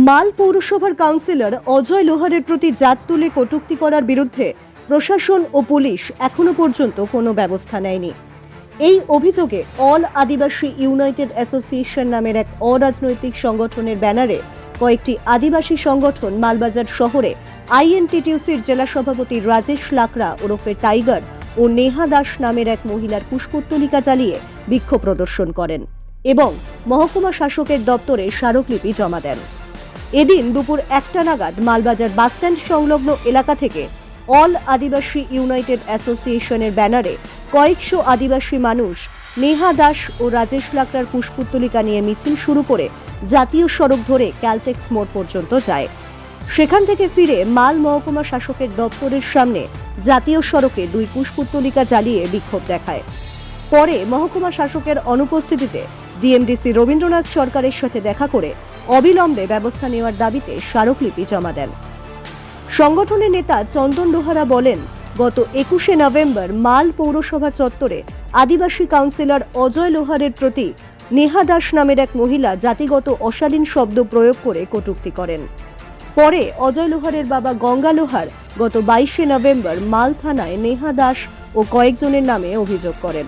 মাল পৌরসভার কাউন্সিলর অজয় লোহারের প্রতি জাত তুলে কটূক্তি করার বিরুদ্ধে প্রশাসন ও পুলিশ এখনো পর্যন্ত কোনো ব্যবস্থা নেয়নি। এই অভিযোগে অল আদিবাসী ইউনাইটেড অ্যাসোসিয়েশন নামের এক অরাজনৈতিক সংগঠনের ব্যানারে কয়েকটি আদিবাসী সংগঠন মালবাজার শহরে আইএনটিটিউসির জেলা সভাপতি রাজেশ লাকড়া ওরফে টাইগার ও নেহা দাস নামের এক মহিলার পুষ্পোত্তলিকা জ্বালিয়ে বিক্ষোভ প্রদর্শন করেন এবং মহকুমা শাসকের দপ্তরে স্মারকলিপি জমা দেন। এদিন দুপুর 1টা নাগাদ মালবাজার বাসস্ট্যান্ড সংলগ্ন এলাকা থেকে অল আদিবাসী ইউনাইটেড অ্যাসোসিয়েশনের ব্যানারে কয়েকশো আদিবাসী মানুষ নেহা দাস ও রাজেশ লাকড়ার পুষ্পোত্তলিকা নিয়ে মিছিল শুরু করে জাতীয় সড়ক ধরে ক্যালটেক্স মোড় পর্যন্ত যায়। সেখান থেকে ফিরে মাল মহকুমা শাসকের দপ্তরের সামনে জাতীয় সড়কে 2 পুষ্পোত্তলিকা জ্বালিয়ে বিক্ষোভ দেখায়। পরে মহকুমা শাসকের অনুপস্থিতিতে ডিএমডিসি রবীন্দ্রনাথ সরকারের সাথে দেখা করে অবিলম্বে ব্যবস্থা নেওয়ার দাবিতে স্মারকলিপি জমা দেন। সংগঠনের নেতা চন্দন লোহারা বলেন, গত 21শে নভেম্বর মাল পৌরসভা চত্বরে আদিবাসী কাউন্সিলর অজয় লোহারের প্রতি নেহা দাস নামের এক মহিলা জাতিগত অশালীন শব্দ প্রয়োগ করে কটূক্তি করেন। পরে অজয় লোহারের বাবা গঙ্গা লোহার গত 22শে নভেম্বর মাল থানায় নেহা দাস ও কয়েকজনের নামে অভিযোগ করেন।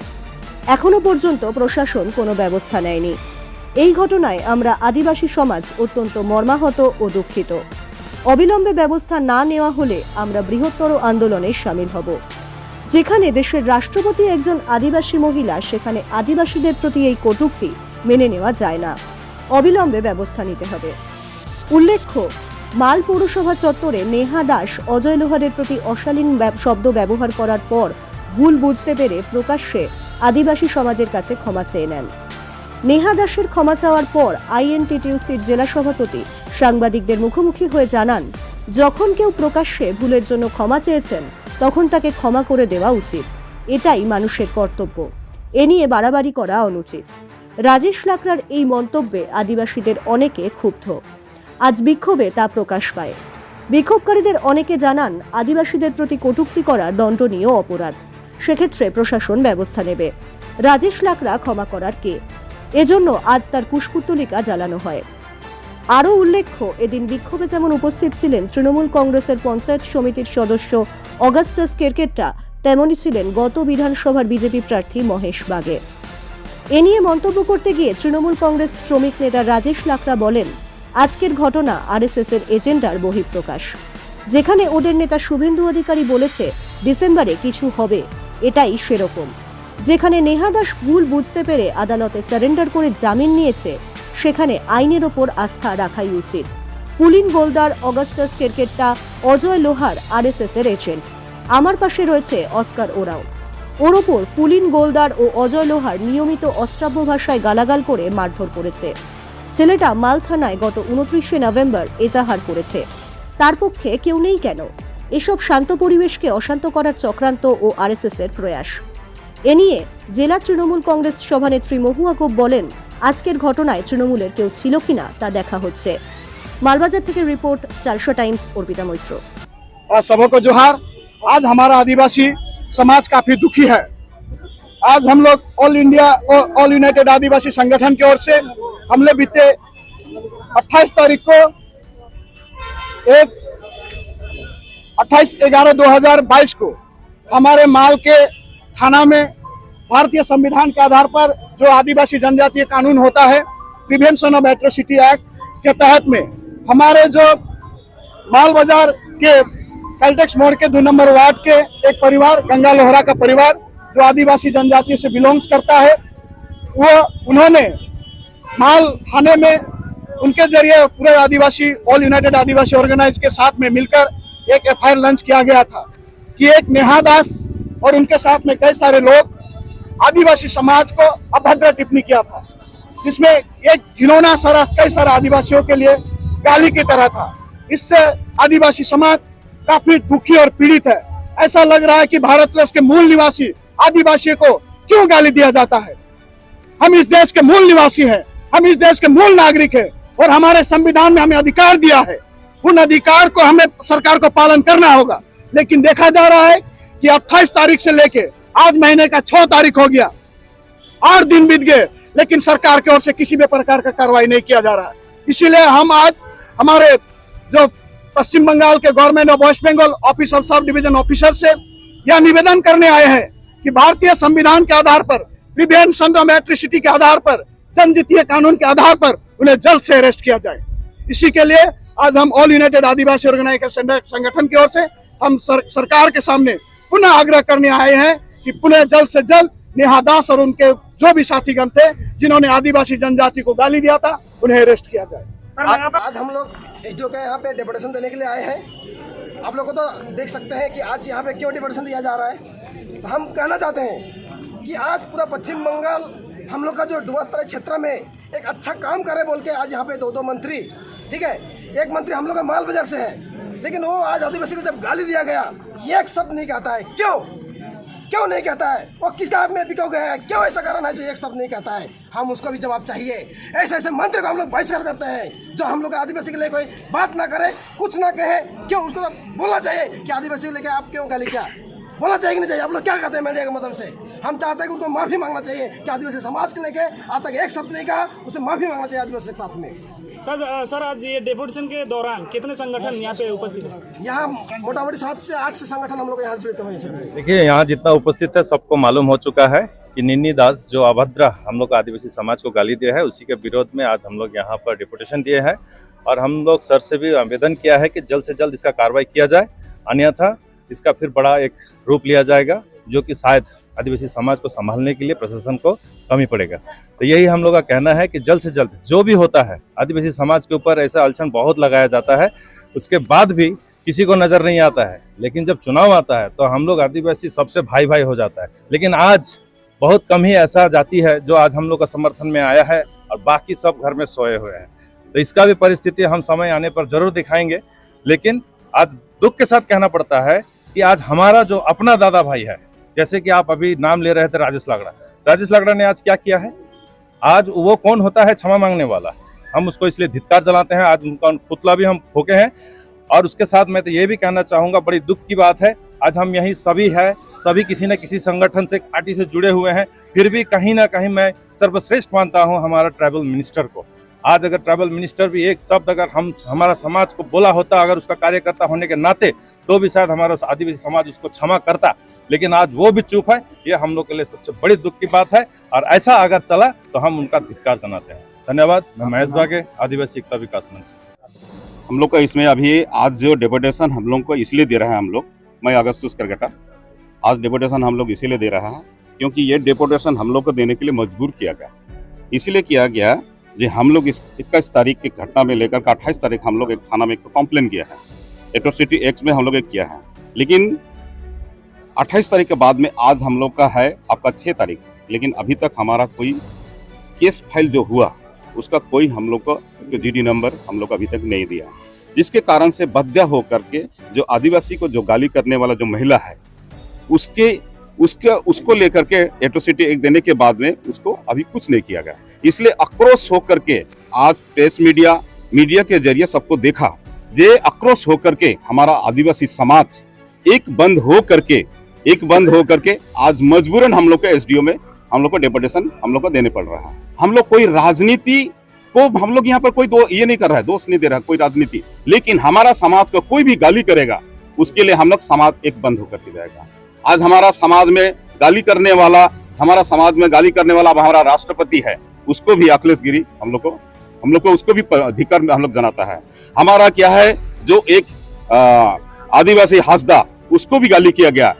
এখনো পর্যন্ত প্রশাসন কোনো ব্যবস্থা নেয়নি। এই ঘটনায় আমরা আদিবাসী সমাজ অত্যন্ত মর্মাহত ও দুঃখিত। অবিলম্বে ব্যবস্থা না নেওয়া হলে আমরা বৃহত্তর আন্দোলনে সামিল হব। যেখানে দেশের রাষ্ট্রপতি একজন আদিবাসী মহিলা, সেখানে আদিবাসীদের প্রতি এই কটূক্তি মেনে নেওয়া যায় না। অবিলম্বে ব্যবস্থা নিতে হবে। উল্লেখ্য, মাল পৌরসভা চত্বরে নেহা দাস অজয় লোহারের প্রতি অশালীন শব্দ ব্যবহার করার পর ভুল বুঝতে পেরে প্রকাশ্যে আদিবাসী সমাজের কাছে ক্ষমা চেয়ে নেন। নেহা দাসের ক্ষমা চাওয়ার পর আইএনটিটিউসির জেলা সভাপতি সাংবাদিকদের মুখোমুখি হয়ে জানান, যখন কেউ প্রকাশ্যে ভুলের জন্য ক্ষমা চেয়েছেন তখন তাকে ক্ষমা করে দেওয়া উচিত। এটাই মানুষের কর্তব্য। এ নিয়ে বাড়াবাড়ি করা অনুচিত। রাজেশ লাকড়ার এই মন্তব্যে আদিবাসীদের অনেকে ক্ষুব্ধ। আজ বিক্ষোভে তা প্রকাশ পায়। বিক্ষোভকারীদের অনেকে জানান, আদিবাসীদের প্রতি কটূক্তি করা দণ্ডনীয় অপরাধ। সেক্ষেত্রে প্রশাসন ব্যবস্থা নেবে। রাজেশ লাকড়া ক্ষমা করার কে? এজন্য আজ তার পুষ্পোত্তলিকা জ্বালানো হয়। আরও উল্লেখ্য, এদিন বিক্ষোভে যেমন উপস্থিত ছিলেন তৃণমূল কংগ্রেসের পঞ্চায়েত সমিতির সদস্য অগাস্টাস কেরকেট্টা, তেমনই ছিলেন গত বিধানসভার বিজেপি প্রার্থী মহেশ বাগে। এ নিয়ে মন্তব্য করতে গিয়ে তৃণমূল কংগ্রেস শ্রমিক নেতা রাজেশ লাকড়া বলেন, আজকের ঘটনা আরএসএস এর এজেন্ডার বহিঃপ্রকাশ। যেখানে ওদের নেতা শুভেন্দু অধিকারী বলেছে ডিসেম্বরে কিছু হবে, এটাই সেরকম। যেখানে নেহা দাস ভুল বুঝতে পেরে আদালতে সারেন্ডার করে জামিন নিয়েছে, সেখানে আইনের ওপর আস্থা রাখাই উচিত। পুলিন গোলদার, অগাস্টাস কেরকেট্টা, অজয় লোহার আরএসএস এর এজেন্ট। আমার পাশে রয়েছে অস্কার ওরাও। ওর ওপর পুলিন গোলদার ও অজয় লোহার নিয়মিত অশ্রাব্য ভাষায় গালাগাল করে মারধর করেছে। ছেলেটা মাল থানায় গত 29শে নভেম্বর এজাহার করেছে। তার পক্ষে কেউ নেই কেন? এসব শান্ত পরিবেশকে অশান্ত করার চক্রান্ত ও আরএসএস এর প্রয়াস। এ নিয়ে জেলা তৃণমূল কংগ্রেস সভানেত্রী মহুয়া গোপ বলেন, আজকের ঘটনায় তৃণমূলের কেউ ছিল কিনা তা দেখা হচ্ছে। मालबाजार থেকে रिपोर्ट 400 टाइम्स अर्पिता मैत्र। सबको जोहार। आज हमारा आदिवासी समाज काफी दुखी है। आज हम लोग ऑल इंडिया ऑल यूनाइटेड आदिवासी संगठन की ओर से हमले बीते 28 तारीख को 28/11/2022 को हमारे माल के थाना में भारतीय संविधान के आधार पर जो आदिवासी जनजातीय कानून होता है, प्रिवेंशन ऑफ एट्रोसिटी एक्ट के तहत में हमारे जो माल बाजार के कैलटेक्स मोड़ के 2 नंबर वार्ड के एक परिवार, गंगा लोहरा का परिवार, जो आदिवासी जनजाति से बिलोंग्स करता है, वो उन्होंने माल थाने में उनके जरिए पूरे आदिवासी ऑल यूनाइटेड आदिवासी ऑर्गेनाइज के साथ में मिलकर एक एफआईआर लॉन्च किया गया था कि एक नेहा दास और उनके साथ में कई सारे लोग आदिवासी समाज को अभद्र टिप्पणी किया था, जिसमें एक घिनौना सारा कई सारे आदिवासियों के लिए गाली की तरह था। इससे आदिवासी समाज काफी दुखी और पीड़ित है। ऐसा लग रहा है कि भारतवर्ष के मूल निवासी आदिवासी को क्यों गाली दिया जाता है? हम इस देश के मूल निवासी हैं, हम इस देश के मूल नागरिक हैं और हमारे संविधान में हमें अधिकार दिया है। उन अधिकार को हमें सरकार को पालन करना होगा। लेकिन देखा जा रहा है कि 28 तारीख से लेके आज महीने का 6 तारीख हो गया, 8 दिन बीत गए, लेकिन सरकार की ओर से किसी भी प्रकार का कार्रवाई नहीं किया जा रहा है। इसीलिए हम आज हमारे जो पश्चिम बंगाल के government of West Bengal office of sub division officer से यह निवेदन करने आए हैं कि भारतीय संविधान के आधार पर, प्रिवेंशन ऑफ एट्रिसिटी के आधार पर, जनजातीय कानून के आधार पर उन्हें जल्द से अरेस्ट किया जाए। इसी के लिए आज हम ऑल यूनाइटेड आदिवासी ऑर्गेनाइजेशन संगठन की ओर से हम सरकार के सामने पुनः आग्रह करने आए हैं कि पुनः जल्द से जल्द नेहा दास और उनके जो भी साथीगण थे जिन्होंने आदिवासी जनजाति को गाली दिया था उन्हें अरेस्ट किया जाए। आज हम लोग एसडीओ के यहाँ पे डेपुटेशन देने के लिए आए हैं। आप लोग को तो देख सकते हैं कि आज यहाँ पे क्यों डेपुटेशन दिया जा रहा है। तो हम कहना चाहते हैं कि आज पूरा पश्चिम बंगाल हम लोग का जो डुवर्स क्षेत्र में एक अच्छा काम करे बोल के आज यहाँ पे दो मंत्री, ठीक है, एक मंत्री हम लोग का माल बाजार से है, लेकिन वो आज आदिवासी को जब गाली दिया गया एक शब्द नहीं कहता है। क्यों नहीं कहता है? वो किसका हाथ में बिको गया है? क्यों ऐसा कारण है जो एक शब्द नहीं कहता है? हम उसको भी जवाब चाहिए। ऐसे मंत्री को हम लोग बहिष्कार करते हैं जो हम लोग आदिवासी के लिए कोई बात ना करे, कुछ ना कहे। क्यों उसको तो बोलना चाहिए कि आदिवासी को लेकर आप क्यों गाली किया, बोलना चाहिए कि नहीं चाहिए? आप लोग क्या कहते हैं मीडिया के माध्यम से? हम चाहते हैं कि उनको माफी मांगना चाहिए कि आदिवासी समाज को लेके आज तक एक शब्द नहीं कहा, उसे माफी मांगना चाहिए आदिवासी के साथ में। सर आज ये डेपुटेशन के दौरान कितने संगठन यहाँ पे उपस्थित हैं? यहाँ मोटामोटी 7 से 8 संगठन हम लोग यहाँ जुड़े हुए हैं। देखिए, यहाँ जितना उपस्थित है सबको मालूम हो चुका है कि निन्नी दास जो अभद्र हम लोग आदिवासी समाज को गाली दिया है, उसी के विरोध में आज हम लोग यहाँ पर डेपुटेशन दिए हैं। और हम लोग सर से भी आवेदन किया है कि जल्द से जल्द इसका कार्रवाई किया जाए, अन्यथा इसका फिर बड़ा एक रूप लिया जाएगा जो कि शायद आदिवासी समाज को संभालने के लिए प्रशासन को कमी पड़ेगा। तो यही हम लोग का कहना है कि जल्द से जल्द जो भी होता है, आदिवासी समाज के ऊपर ऐसा अड़चन बहुत लगाया जाता है, उसके बाद भी किसी को नजर नहीं आता है, लेकिन जब चुनाव आता है तो हम लोग आदिवासी सबसे भाई भाई हो जाता है। लेकिन आज बहुत कम ही ऐसा जाति है जो आज हम लोग का समर्थन में आया है और बाकी सब घर में सोए हुए हैं। तो इसका भी परिस्थिति हम समय आने पर जरूर दिखाएंगे। लेकिन आज दुख के साथ कहना पड़ता है कि आज हमारा जो अपना दादा भाई है, जैसे कि आप अभी नाम ले रहे थे राजेश लागड़ा ने आज क्या किया है? आज वो कौन होता है क्षमा मांगने वाला? हम उसको इसलिए धिक्कार जलाते हैं, आज उनका पुतला भी हम फूके हैं। और उसके साथ मैं तो ये भी कहना चाहूँगा, बड़ी दुख की बात है, आज हम यही सभी है, सभी किसी न किसी संगठन से, पार्टी से जुड़े हुए हैं, फिर भी कहीं ना कहीं मैं सर्वश्रेष्ठ मानता हूँ हमारा ट्राइबल मिनिस्टर को। आज अगर ट्राइबल मिनिस्टर भी एक शब्द अगर हमारा समाज को बोला होता, अगर उसका कार्यकर्ता होने के नाते, तो भी शायद हमारा आदिवासी समाज उसको क्षमा करता। लेकिन आज वो भी चुप है, ये हम लोग के लिए सबसे बड़ी दुख की बात है। और ऐसा अगर चला तो हम उनका धिक्कार जनाते हैं। धन्यवाद। मैं महेश बागे, आदिवासी एकता विकास मंच से। हम लोग का इसमें अभी आज जो डेपुटेशन हम लोग को इसलिए दे रहे हैं, हम लोग, मैं अगस्तुस करगटा, आज डेपुटेशन हम लोग इसीलिए दे रहा है क्योंकि ये डेपुटेशन हम लोग को देने के लिए मजबूर किया गया। इसलिए किया गया जो हम लोग इस 21 तारीख की घटना में लेकर 28 तारीख हम लोग एक थाना में कंप्लेन किया है, एट्रोसिटी एक्ट में हम लोग एक किया है। लेकिन 28 तारीख के बाद में आज हम लोग का है आपका 6 तारीख, लेकिन अभी तक हमारा कोई केस फाइल जो हुआ उसका कोई हम लोग को जीडी नंबर हम लोग अभी तक नहीं दिया, जिसके कारण से बाध्य होकर के जो आदिवासी को जो गाली करने वाला जो महिला है उसको लेकर के एट्रोसिटी एक्ट देने के बाद में उसको अभी कुछ नहीं किया गया। इसलिए आक्रोश होकर के आज प्रेस मीडिया के जरिए सबको देखा, ये आक्रोश होकर के हमारा आदिवासी समाज एक बंद हो करके आज मजबूरन हम लोग के एसडीओ में हम लोग को डेपुटेशन हम लोग को देने पड़ रहा है। हम लोग कोई राजनीति को हम लोग यहाँ पर कोई ये नहीं कर रहा है, दोष नहीं दे रहा कोई राजनीति, लेकिन हमारा समाज को कोई भी गाली करेगा उसके लिए हम लोग समाज एक बंद होकर के जाएगा। आज हमारा समाज में गाली करने वाला हमारा राष्ट्रपति है, उसको भी अखिलेश गिरी हम लोग को उसको भी धिक्कार हम लोग जनाता है। हमारा क्या है, जो एक आदिवासी हासदा उसको भी गाली किया गया,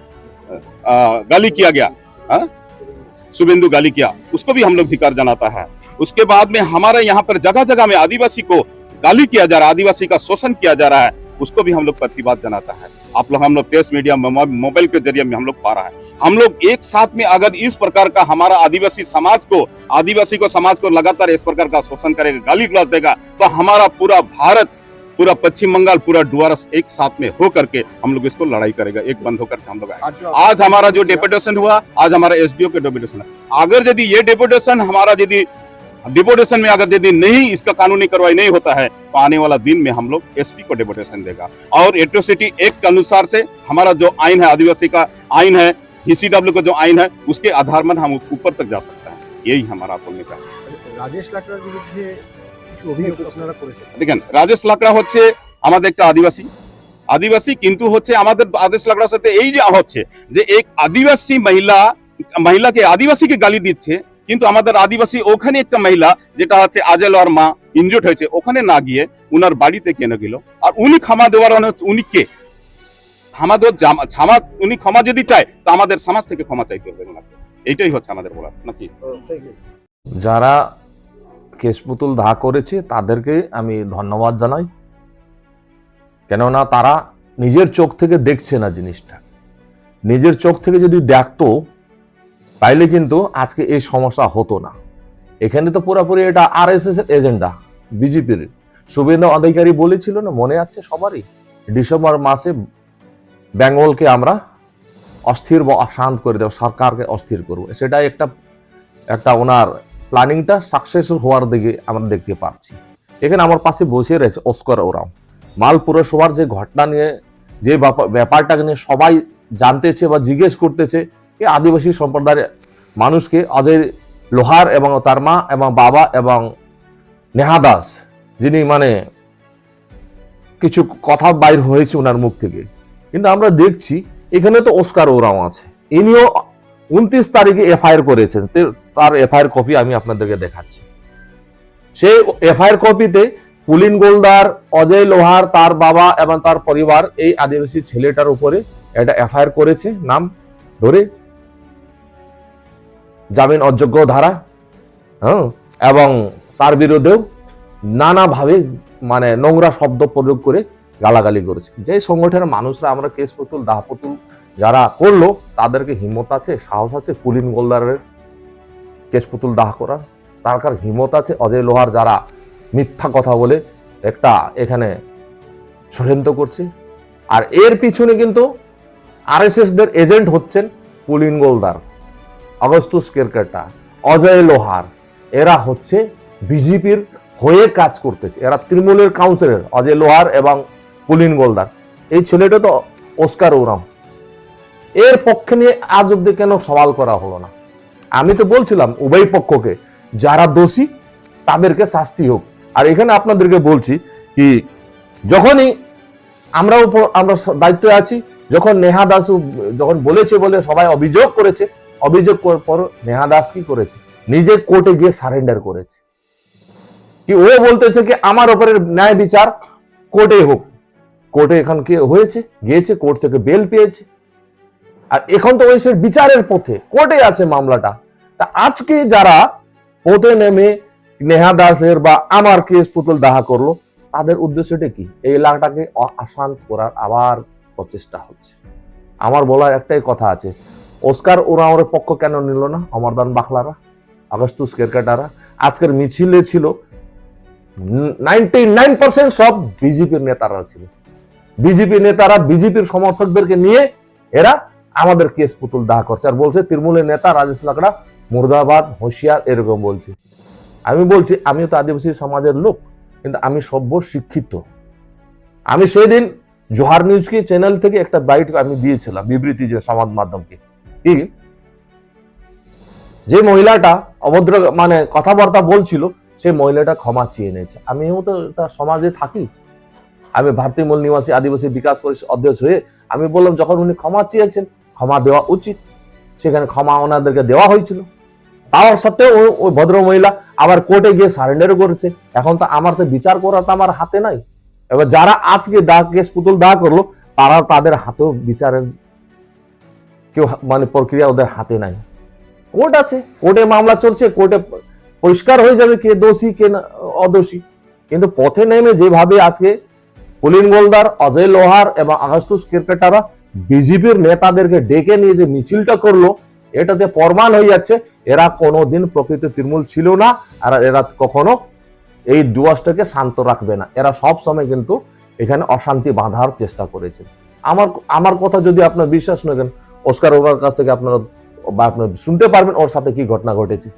शुभेंदु गाली किया, उसको भी हम लोग धिक्कार जनाता है। उसके बाद में हमारे यहाँ पर जगह जगह में आदिवासी को गाली किया जा रहा है, आदिवासी का शोषण किया जा रहा है, उसको भी हम लोग प्रतिवाद जनाता है। हम लोग प्रेस मीडिया मोबाइल के जरिए में हम लोग पा रहा है। हम लोग एक साथ में अगर इस प्रकार का हमारा आदिवासी समाज को लगातार इस प्रकार का शोषण करेगा, गाली गलौज देगा, तो हमारा पूरा भारत, पूरा पश्चिम बंगाल, पूरा डुवर्स एक साथ में होकर के हम लोग इसको लड़ाई करेगा, एक बंद होकर के हम लोग आएंगे। आज हमारा जो डेपुटेशन हुआ, आज हमारा एसडीओ के डेपुटेशन है। अगर यदि ये डेपुटेशन में अगर यदि नहीं इसका कानूनी कार्रवाई नहीं होता है तो आने वाला दिन में हम लोग एसपी को डेपुटेशन देगा। और एट्रोसिटी एक्ट के अनुसार से हमारा जो आइन है, आदिवासी का आइन है, ईसीडब्ल्यू का जो आइन है, उसके आधार पर हम ऊपर तक जा सकते हैं। यही हमारा बोलने का। राजेश लाकड़ा विरुद्ध দেখেন রাজেশ লাকড়া হচ্ছে আমাদের একটা আদিবাসী কিন্তু হচ্ছে আমাদের রাজেশ লাকড়ার সাথে এই যে হচ্ছে যে এক আদিবাসী মহিলাকে আদিবাসীকে গালি দিচ্ছে, কিন্তু আমাদের আদিবাসী ওখানে একটা মহিলা যেটা হচ্ছে আজেল আর মা ইনজুর্ড হয়েছে ওখানে না গিয়ে উনার বাড়িতে কেন গেল, আর উনি ক্ষমা দেওয়ার উনি কে? উনি ক্ষমা যদি চায় তো আমাদের সমাজ থেকে ক্ষমা চাইতে হবে ওনাকে, এইটাই হচ্ছে আমাদের বলার নাকি। যারা কেশ পুতুল দাহ করেছে তাদেরকে আমি ধন্যবাদ জানাই, কেননা তারা নিজের চোখ থেকে দেখছে না জিনিসটা। নিজের চোখ থেকে যদি দেখতো তাইলে কিন্তু আজকে এই সমস্যা হতো না। এখানে তো পুরোপুরি এটা আরএসএস এর এজেন্ডা, বিজেপির। শুভেন্দু অধিকারী বলেছিল না, মনে আছে সবারই, ডিসেম্বর মাসে বেঙ্গলকে আমরা অস্থির বা অশান্ত করে দেব, সরকারকে অস্থির করবো। সেটা একটা ওনার প্ল্যানিংটা সাকসেস হওয়ার দিকে আমরা দেখতে পাচ্ছি। এখানে আমার পাশে বসে রয়েছে অস্কার ওরাম। মাল পুরসভার যে ঘটনা নিয়ে যে ব্যাপারটাকে নিয়ে সবাই জানতেছে বা জিজ্ঞেস করতেছে, এই আদিবাসী সম্প্রদায়ের মানুষকে অজয় লোহার এবং তার মা এবং বাবা এবং নেহা দাস, যিনি মানে কিছু কথা বাইর হয়েছে ওনার মুখ থেকে, কিন্তু আমরা দেখছি এখানে তো অস্কার ওরাম আছে, ইনিও 29 তারিখে এফআইআর করেছেন। তার এফআইআর কপি আমি আপনাদেরকে দেখাচ্ছি। সেই এফআইআর কপিতে পুলিন গোলদার, অজয় লোহার, তার বাবা এবং তার পরিবার এই আদিবাসী ছেলেটার উপরে এটা এফআইআর করেছে, নাম ধরে জামিন অযোগ্য ধারা, এবং তার বিরুদ্ধেও নানাভাবে মানে নোংরা শব্দ প্রয়োগ করে গালাগালি করেছে। যে সংগঠনের মানুষরা আমরা কেশ পুতুল দাহ পুতুল যারা করলো তাদেরকে হিম্মত আছে, সাহস আছে পুলিন গোলদারের কেশ পুতুল দাহ করার? তার কার হিম্মত আছে? অজয় লোহার যারা মিথ্যা কথা বলে একটা এখানে ষড়যন্ত্র করছে, আর এর পিছনে কিন্তু আরএসএস দের এজেন্ট হচ্ছেন পুলিন গোলদার, অগস্তুস কেরকেটা, অজয় লোহার। এরা হচ্ছে বিজেপির হয়ে কাজ করতেছে, এরা তৃণমূলের কাউন্সিলর অজয় লোহার এবং পুলিন গোলদার। এই ছেলেটা তো অস্কার ওরাম, এর পক্ষে নিয়ে আজ অব্দি কেন সওয়াল করা হলো না? আমি তো বলছিলাম উভয় পক্ষকে যারা দোষী তাদেরকে শাস্তি হোক। আর এখানে আপনাদেরকে বলছি কি, যখনই আমরা দায়িত্বে আছি, যখন নেহা দাস যখন বলেছে বলে সবাই অভিযোগ করেছে, অভিযোগ করার পর নেহা দাস কি করেছে? নিজে কোর্টে গিয়ে সারেন্ডার করেছে। কি ও বলতেছে কি আমার উপরে ন্যায় বিচার কোর্টে হোক। কোর্টে এখন কি হয়েছে? গিয়েছে, কোর্ট থেকে বেল পেয়েছে, আর এখন তো ওই বিচারের পথে কোর্টে আছে মামলাটা। তা আজকে যারা পথে নেমে নেহা দাসের বা আমার কেশ পুতুল দাহ করলো, তাদের উদ্দেশ্যটা কি? এই এলাকাটাকে অশান্ত করার আবার প্রচেষ্টা হচ্ছে। আমার বলার একটাই কথা আছে, অস্কার ওরামের পক্ষ কেন নিল না অমরদান বাখলারা, অগস্তুস কেরকেটারা? আজকের মিছিলে ছিল 99% সব বিজেপির নেতারা ছিল। বিজেপি নেতারা বিজেপির সমর্থকদেরকে নিয়ে এরা আমাদের কেশ পুতুল দাহ করছে, আর বলছে তৃণমূলের নেতা রাজেশ লাকড়া মুর্দাবাদ, হুঁশিয়ার, এরকম বলছে। আমি বলছি আমিও তো আদিবাসী সমাজের লোক, কিন্তু আমি সভ্য শিক্ষিত। আমি সেদিন জোহার নিউজকে চ্যানেল থেকে একটা বাইট আমি দিয়েছিলাম, বিবৃতি যে সমাজ মাধ্যমকে, কি যে মহিলাটা অভদ্র মানে কথাবার্তা বলছিল, সেই মহিলাটা ক্ষমা চেয়ে নিয়েছে। আমিও তো তার সমাজে থাকি, আমি ভারতীয় মূল নিবাসী আদিবাসী বিকাশ পরিষদ অধ্যক্ষ হয়ে আমি বললাম যখন উনি ক্ষমা চেয়েছেন ক্ষমা দেওয়া উচিত, সেখানে ক্ষমা ওনাদেরকে দেওয়া হয়েছিল। তার সত্ত্বেও ওই ভদ্র মহিলা আবার কোর্টে গিয়ে সারেন্ডার করেছে। এখন তো আমার তো বিচার করা তো আমার হাতে নাই। এবার যারা আজকে কেশ পুতুল দাহ করলো তারা তাদের হাতেও বিচারের কেউ মানে প্রক্রিয়া ওদের হাতে নাই। কোর্ট আছে, কোর্টে মামলা চলছে, কোর্টে পরিষ্কার হয়ে যাবে কে দোষী কে অদোষী। কিন্তু পথে নেমে যেভাবে আজকে পুলিন গোলদার, অজয় লোহার এবং অগস্তুস কেরকেটারা বিজেপির নেতাদেরকে ডেকে নিয়ে যে মিছিলটা করলো, এটাতে প্রমাণ হয়ে যাচ্ছে এরা কোনোদিন প্রকৃত তৃণমূল ছিল না, আর এরা কখনো এই দুয়াসটাকে শান্ত রাখবে না। এরা সব সময় কিন্তু এখানে অশান্তি বাঁধার চেষ্টা করেছে। আমার কথা যদি আপনার বিশ্বাস না করেন, অস্কার ওরার কাছ থেকে আপনারা শুনতে পারবেন ওর সাথে কি ঘটনা ঘটেছে।